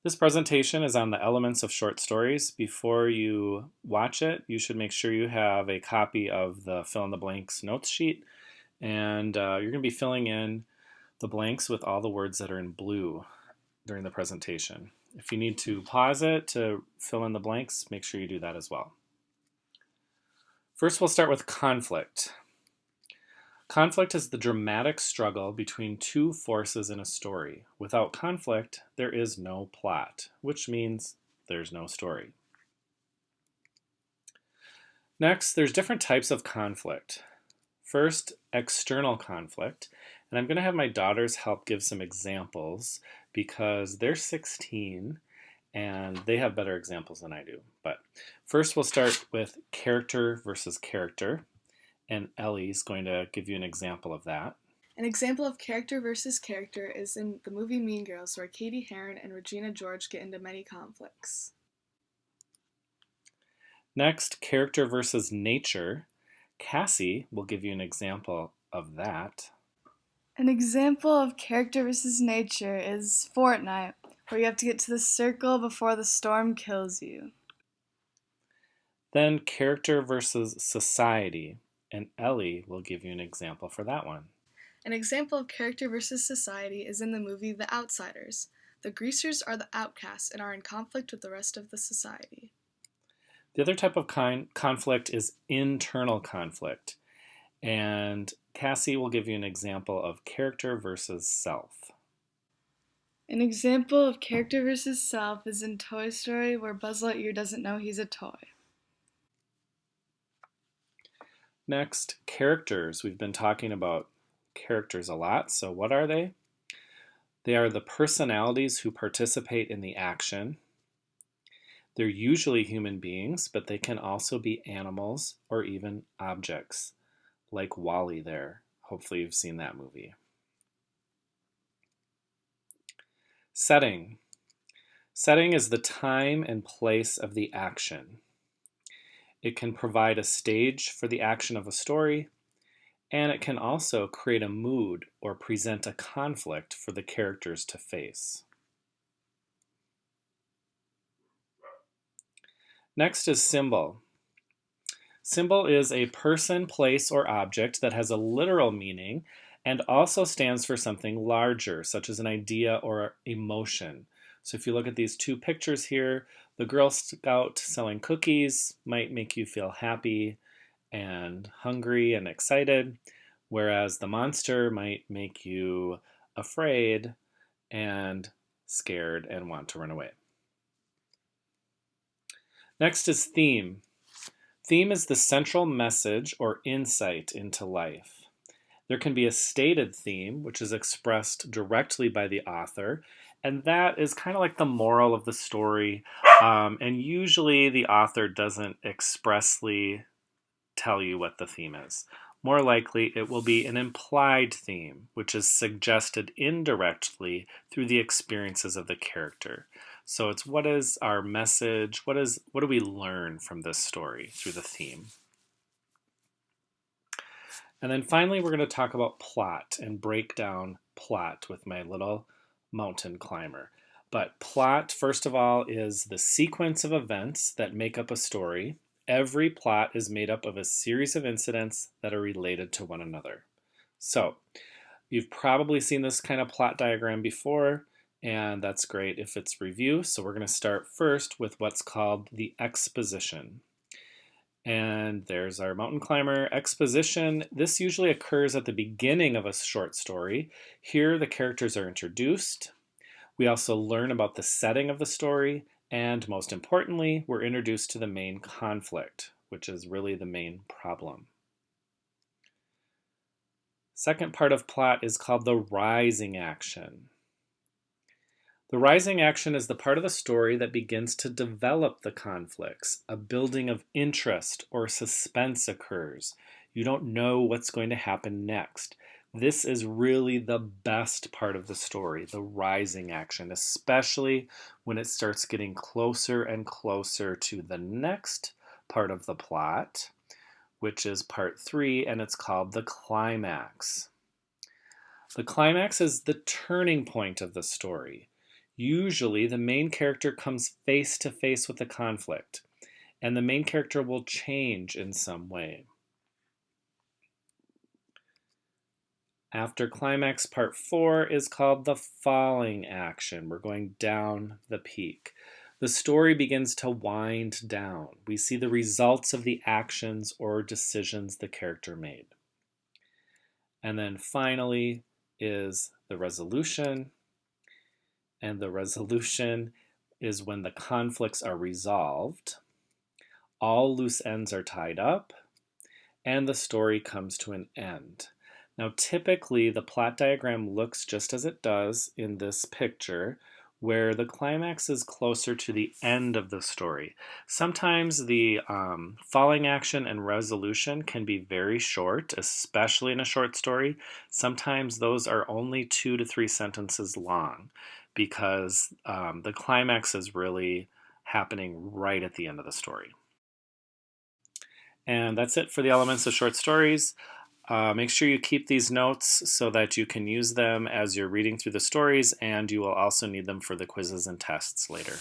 This presentation is on the elements of short stories. Before you watch it, you should make sure you have a copy of the fill in the blanks notes sheet, and you're going to be filling in the blanks with all the words that are in blue during the presentation. If you need to pause it to fill in the blanks, make sure you do that as well. First, we'll start with conflict. Conflict is the dramatic struggle between two forces in a story. Without conflict, there is no plot, which means there's no story. Next, there's different types of conflict. First, external conflict. And I'm going to have my daughters help give some examples because they're 16 and they have better examples than I do. But first, we'll start with character versus character. And Ellie's going to give you an example of that. An example of character versus character is in the movie Mean Girls, where Katie Heron and Regina George get into many conflicts. Next, character versus nature. Cassie will give you an example of that. An example of character versus nature is Fortnite, where you have to get to the circle before the storm kills you. Then character versus society, and Ellie will give you an example for that one. An example of character versus society is in the movie The Outsiders. The greasers are the outcasts and are in conflict with the rest of the society. The other type of conflict is internal conflict, and Cassie will give you an example of character versus self. An example of character versus self is in Toy Story, where Buzz Lightyear doesn't know he's a toy. Next, characters. We've been talking about characters a lot, so what are they? They are the personalities who participate in the action. They're usually human beings, but they can also be animals or even objects, like Wall-E there. Hopefully you've seen that movie. Setting. Setting is the time and place of the action. It can provide a stage for the action of a story, and it can also create a mood or present a conflict for the characters to face. Next is symbol. Symbol is a person, place, or object that has a literal meaning and also stands for something larger, such as an idea or emotion. So if you look at these two pictures here, the Girl Scout selling cookies might make you feel happy and hungry and excited, whereas the monster might make you afraid and scared and want to run away. Next is theme. Theme is the central message or insight into life. There can be a stated theme, which is expressed directly by the author, and that is kind of like the moral of the story. And usually the author doesn't expressly tell you what the theme is. More likely, it will be an implied theme, which is suggested indirectly through the experiences of the character. So it's what is our message? What do we learn from this story through the theme? And then finally, we're going to talk about plot and break down plot with my little mountain climber. But plot, first of all, is the sequence of events that make up a story. Every plot is made up of a series of incidents that are related to one another. So you've probably seen this kind of plot diagram before, and that's great if it's review. So we're going to start first with what's called the exposition. And there's our mountain climber. Exposition, this usually occurs at the beginning of a short story. Here the characters are introduced. We also learn about the setting of the story, and most importantly, we're introduced to the main conflict, which is really the main problem. Second part of plot is called the rising action. The rising action is the part of the story that begins to develop the conflicts. A building of interest or suspense occurs. You don't know what's going to happen next. This is really the best part of the story, the rising action, especially when it starts getting closer and closer to the next part of the plot, which is part 3, and it's called the climax. The climax is the turning point of the story. Usually, the main character comes face to face with the conflict, and the main character will change in some way. After climax, part 4 is called the falling action. We're going down the peak. The story begins to wind down. We see the results of the actions or decisions the character made. And then finally is the resolution. And the resolution is when the conflicts are resolved, all loose ends are tied up, and the story comes to an end. Now, typically, the plot diagram looks just as it does in this picture, where the climax is closer to the end of the story. Sometimes the falling action and resolution can be very short, especially in a short story. Sometimes those are only 2 to 3 sentences long because the climax is really happening right at the end of the story. And that's it for the elements of short stories. Make sure you keep these notes so that you can use them as you're reading through the stories, and you will also need them for the quizzes and tests later.